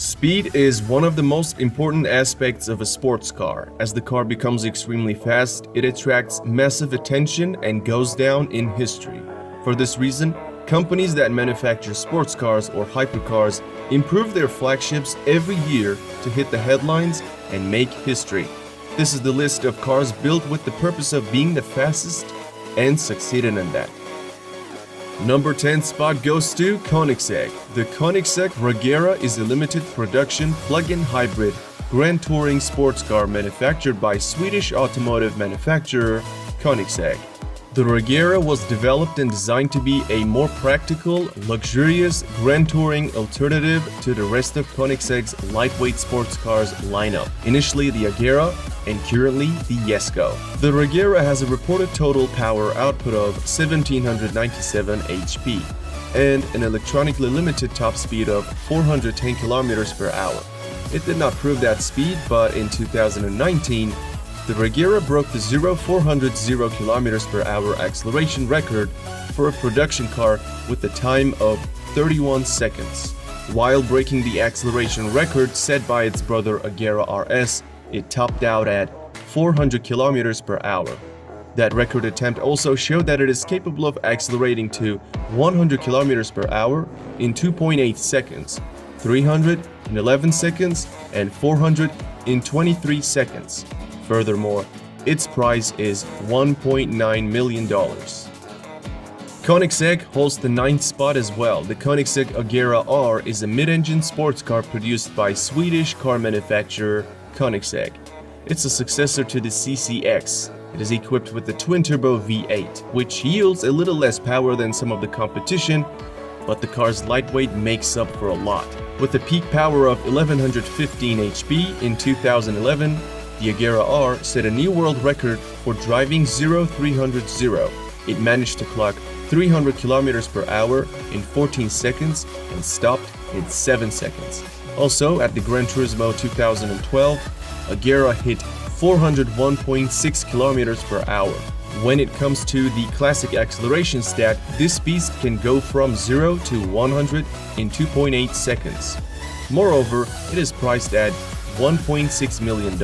Speed is one of the most important aspects of a sports car. As the car becomes extremely fast, it attracts massive attention and goes down in history. For this reason, companies that manufacture sports cars or hypercars improve their flagships every year to hit the headlines and make history. This is the list of cars built with the purpose of being the fastest and succeeded in that. Number 10 spot goes to Koenigsegg. The Koenigsegg Regera is a limited production plug-in hybrid grand touring sports car manufactured by Swedish automotive manufacturer Koenigsegg. The Regera was developed and designed to be a more practical, luxurious grand touring alternative to the rest of Koenigsegg's lightweight sports cars lineup. Initially the Agera and currently the Jesko. The Regera has a reported total power output of 1797 HP and an electronically limited top speed of 410 km per hour. It did not prove that speed, but in 2019, the Regera broke the 400 km per hour acceleration record for a production car with a time of 31 seconds. While breaking the acceleration record set by its brother Agera RS, it topped out at 400 km per hour. That record attempt also showed that it is capable of accelerating to 100 km per hour in 2.8 seconds, 300 in 11 seconds, and 400 in 23 seconds. Furthermore, its price is $1.9 million. Koenigsegg holds the 9th spot as well. The Koenigsegg Agera R is a mid-engine sports car produced by Swedish car manufacturer Koenigsegg. It's a successor to the CCX. It is equipped with the twin-turbo V8, which yields a little less power than some of the competition, but the car's lightweight makes up for a lot. With a peak power of 1115 HP in 2011, the Agera R set a new world record for driving 0300. It managed to clock 300 km per hour in 14 seconds and stopped in 7 seconds. Also, at the Gran Turismo 2012, Agera hit 401.6 km per hour. When it comes to the classic acceleration stat, this beast can go from 0 to 100 in 2.8 seconds. Moreover, it is priced at $1.6 million.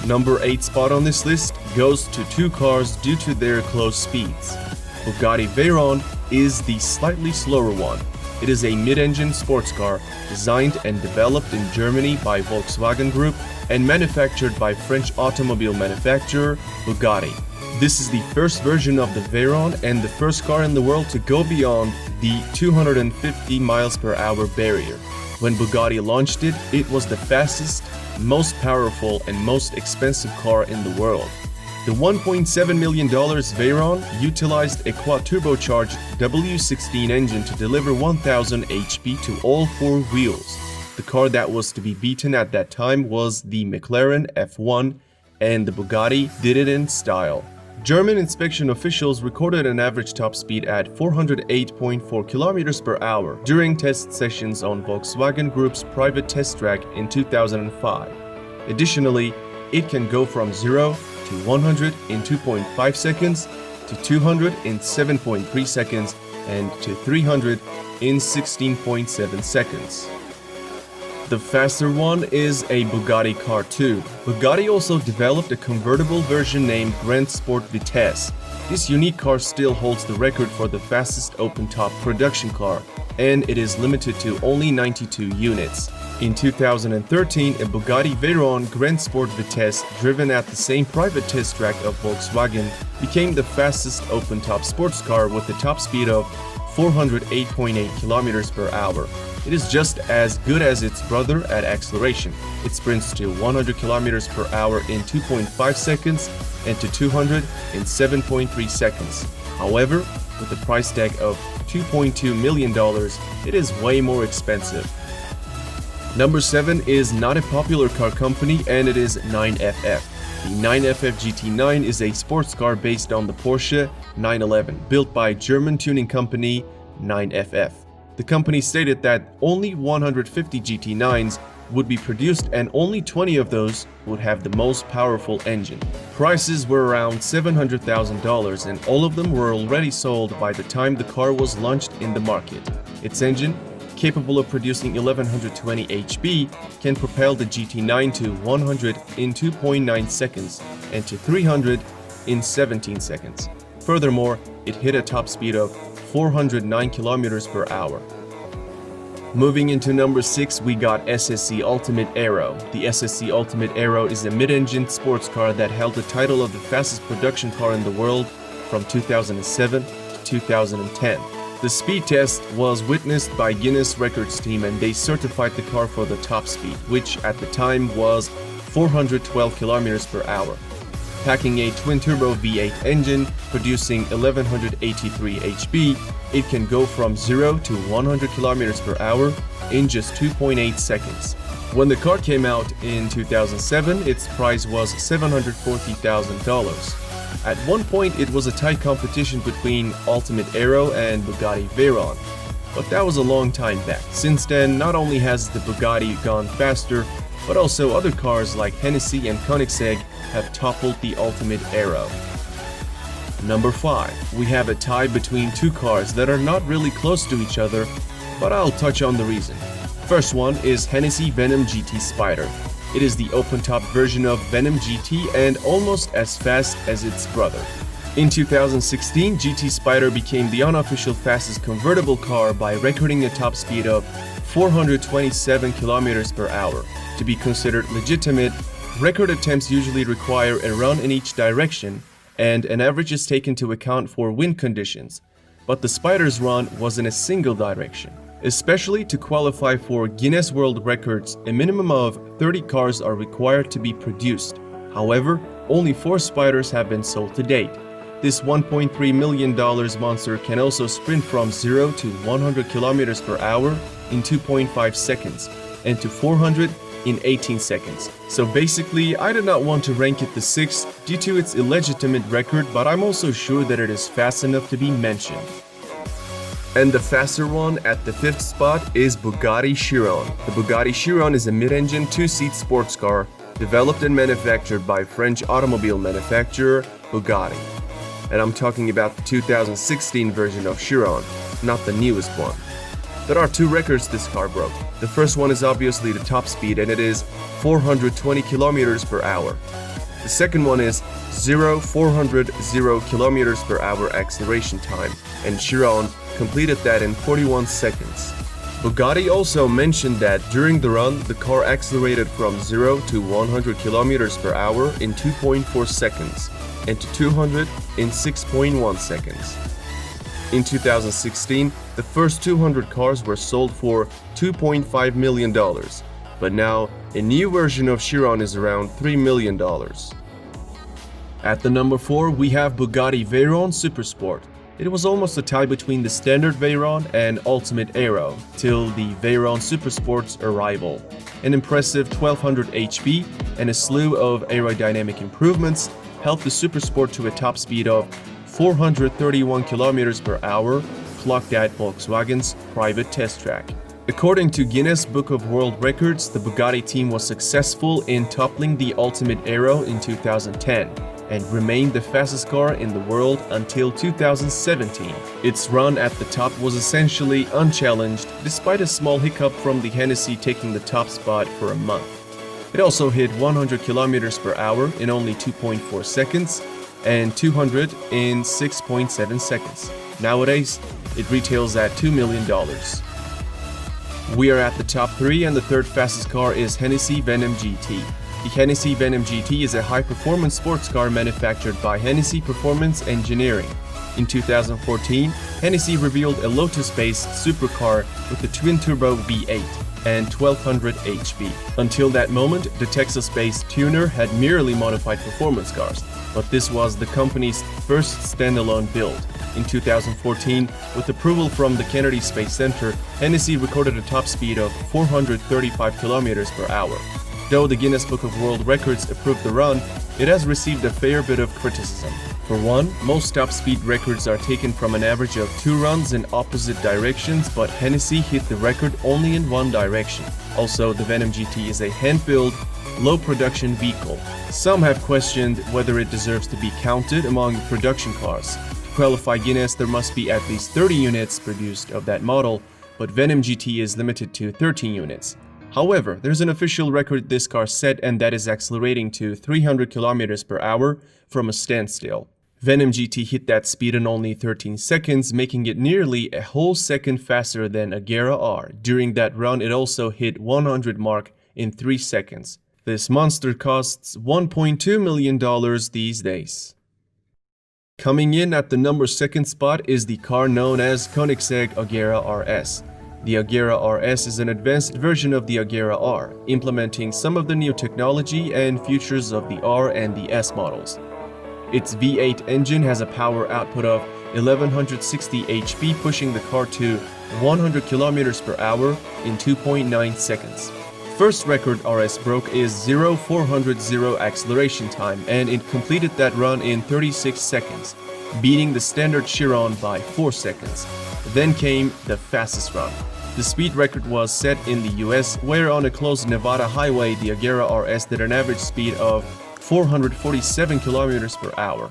Number 8 spot on this list goes to two cars due to their close speeds. Bugatti Veyron is the slightly slower one. It is a mid-engine sports car designed and developed in Germany by Volkswagen Group and manufactured by French automobile manufacturer Bugatti. This is the first version of the Veyron and the first car in the world to go beyond the 250 miles per hour barrier. When Bugatti launched it, it was the fastest, most powerful, and most expensive car in the world. The $1.7 million Veyron utilized a quad-turbocharged W16 engine to deliver 1000 HP to all four wheels. The car that was to be beaten at that time was the McLaren F1, and the Bugatti did it in style. German inspection officials recorded an average top speed at 408.4 km per hour during test sessions on Volkswagen Group's private test track in 2005. Additionally, it can go from 0 to 100 in 2.5 seconds, to 200 in 7.3 seconds, and to 300 in 16.7 seconds. The faster one is a Bugatti Car 2. Bugatti also developed a convertible version named Grand Sport Vitesse. This unique car still holds the record for the fastest open-top production car, and it is limited to only 92 units. In 2013, a Bugatti Veyron Grand Sport Vitesse, driven at the same private test track of Volkswagen, became the fastest open-top sports car with a top speed of 408.8 km per hour. It is just as good as its brother at acceleration. It sprints to 100 km per hour in 2.5 seconds and to 200 in 7.3 seconds. However, with a price tag of $2.2 million, it is way more expensive. Number 7 is not a popular car company, and it is 9FF. The 9FF GT9 is a sports car based on the Porsche 911, built by German tuning company 9FF. The company stated that only 150 GT9s would be produced and only 20 of those would have the most powerful engine. Prices were around $700,000 and all of them were already sold by the time the car was launched in the market. Its engine capable of producing 1120 HP, can propel the GT9 to 100 in 2.9 seconds and to 300 in 17 seconds. Furthermore, it hit a top speed of 409 km per hour. Moving into number 6, we got SSC Ultimate Aero. The SSC Ultimate Aero is a mid-engine sports car that held the title of the fastest production car in the world from 2007 to 2010. The speed test was witnessed by Guinness Records team, and they certified the car for the top speed, which at the time was 412 km per hour. Packing a twin-turbo V8 engine producing 1183 HP, it can go from 0 to 100 km per hour in just 2.8 seconds. When the car came out in 2007, its price was $740,000. At one point, it was a tight competition between Ultimate Aero and Bugatti Veyron, but that was a long time back. Since then, not only has the Bugatti gone faster, but also other cars like Hennessy and Koenigsegg have toppled the Ultimate Aero. Number 5. We have a tie between two cars that are not really close to each other, but I'll touch on the reason. First one is Hennessy Venom GT Spider. It is the open-top version of Venom GT and almost as fast as its brother. In 2016, GT Spider became the unofficial fastest convertible car by recording a top speed of 427 km per hour. To be considered legitimate, record attempts usually require a run in each direction, and an average is taken into account for wind conditions. But the Spider's run was in a single direction. Especially to qualify for Guinness World Records, a minimum of 30 cars are required to be produced. However, only 4 Spiders have been sold to date. This $1.3 million monster can also sprint from 0 to 100 km per hour in 2.5 seconds and to 400 in 18 seconds. So basically, I did not want to rank it the 6th due to its illegitimate record, but I'm also sure that it is fast enough to be mentioned. And the faster one at the 5th spot is Bugatti Chiron. The Bugatti Chiron is a mid-engine 2-seat sports car developed and manufactured by French automobile manufacturer Bugatti. And I'm talking about the 2016 version of Chiron, not the newest one. There are 2 records this car broke. The first one is obviously the top speed, and it is 420 km per hour. The second one is 400 km per hour acceleration time, and Chiron completed that in 41 seconds. Bugatti also mentioned that during the run, the car accelerated from 0 to 100 km per hour in 2.4 seconds and to 200 in 6.1 seconds. In 2016, the first 200 cars were sold for $2.5 million, but now a new version of Chiron is around $3 million. At the number 4, we have Bugatti Veyron Supersport. It was almost a tie between the standard Veyron and Ultimate Aero till the Veyron Supersport's arrival. An impressive 1200 HP and a slew of aerodynamic improvements helped the Supersport to a top speed of 431 km per hour, clocked at Volkswagen's private test track. According to Guinness Book of World Records, the Bugatti team was successful in toppling the Ultimate Aero in 2010. And remained the fastest car in the world until 2017. Its run at the top was essentially unchallenged, despite a small hiccup from the Hennessy taking the top spot for a month. It also hit 100 km per hour in only 2.4 seconds and 200 in 6.7 seconds. Nowadays, it retails at $2 million. We are at the top 3, and the third fastest car is Hennessy Venom GT. The Hennessy Venom GT is a high-performance sports car manufactured by Hennessy Performance Engineering. In 2014, Hennessy revealed a Lotus-based supercar with a twin-turbo V8 and 1200 HP. Until that moment, the Texas-based tuner had merely modified performance cars, but this was the company's first standalone build. In 2014, with approval from the Kennedy Space Center, Hennessy recorded a top speed of 435 km per hour. Though the Guinness Book of World Records approved the run, it has received a fair bit of criticism. For one, most top speed records are taken from an average of 2 runs in opposite directions, but Hennessy hit the record only in one direction. Also, the Venom GT is a hand-built, low-production vehicle. Some have questioned whether it deserves to be counted among production cars. To qualify Guinness, there must be at least 30 units produced of that model, but Venom GT is limited to 13 units. However, there's an official record this car set, and that is accelerating to 300 km per hour from a standstill. Venom GT hit that speed in only 13 seconds, making it nearly a whole second faster than Agera R. During that run, it also hit 100 mark in 3 seconds. This monster costs $1.2 million these days. Coming in at the number 2nd spot is the car known as Koenigsegg Agera RS. The Agera RS is an advanced version of the Agera R, implementing some of the new technology and features of the R and the S models. Its V8 engine has a power output of 1160 HP, pushing the car to 100 km per hour in 2.9 seconds. First record RS broke is 0-400 acceleration time, and it completed that run in 36 seconds, beating the standard Chiron by 4 seconds. Then came the fastest run. The speed record was set in the US, where on a closed Nevada highway, the Agera RS did an average speed of 447 km per hour.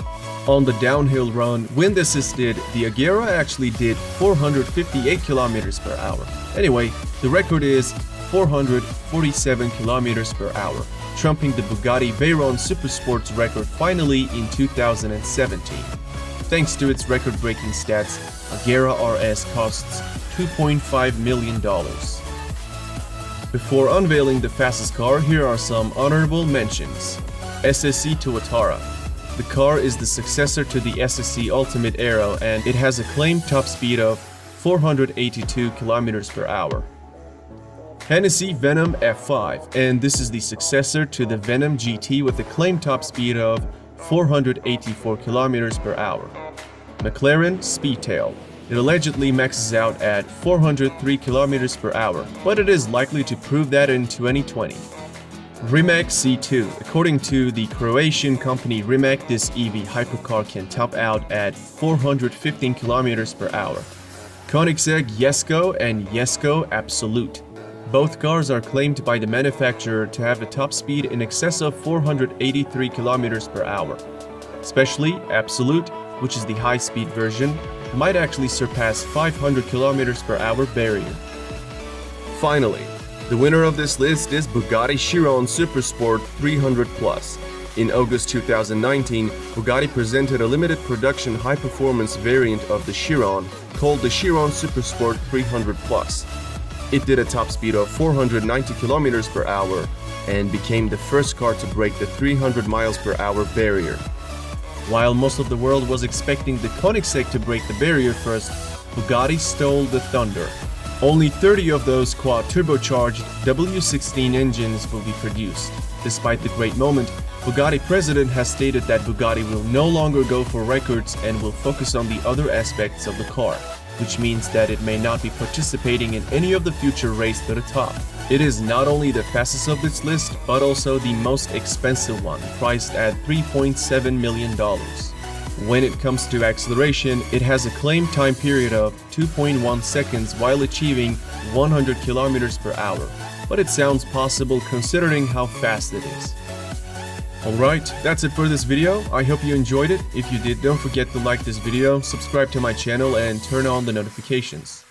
On the downhill run, wind assisted, the Agera actually did 458 km per hour. Anyway, the record is 447 km per hour, trumping the Bugatti Veyron Supersport's record finally in 2017. Thanks to its record-breaking stats, Agera RS costs $2.5 million. Before unveiling the fastest car, here are some honorable mentions. SSC Tuatara. The car is the successor to the SSC Ultimate Aero, and it has a claimed top speed of 482 km per hour. Hennessy Venom F5, and this is the successor to the Venom GT with a claimed top speed of 484 km per hour. McLaren Speedtail. It allegedly maxes out at 403 km per hour, but it is likely to prove that in 2020. Rimac C2. According to the Croatian company Rimac, this EV hypercar can top out at 415 km per hour. Koenigsegg Jesko and Jesko Absolute. Both cars are claimed by the manufacturer to have a top speed in excess of 483 km per hour. Especially Absolute, which is the high-speed version, might actually surpass 500 km per hour barrier. Finally, the winner of this list is Bugatti Chiron Supersport 300 Plus. In August 2019, Bugatti presented a limited production high-performance variant of the Chiron called the Chiron Supersport 300 Plus. It did a top speed of 490 km per hour and became the first car to break the 300 miles per hour barrier. While most of the world was expecting the Koenigsegg to break the barrier first, Bugatti stole the thunder. Only 30 of those quad-turbocharged W16 engines will be produced. Despite the great moment, Bugatti president has stated that Bugatti will no longer go for records and will focus on the other aspects of the car, which means that it may not be participating in any of the future race to the top. It is not only the fastest of this list, but also the most expensive one, priced at $3.7 million. When it comes to acceleration, it has a claimed time period of 2.1 seconds while achieving 100 km per hour, but it sounds possible considering how fast it is. Alright, that's it for this video. I hope you enjoyed it. If you did, don't forget to like this video, subscribe to my channel, and turn on the notifications.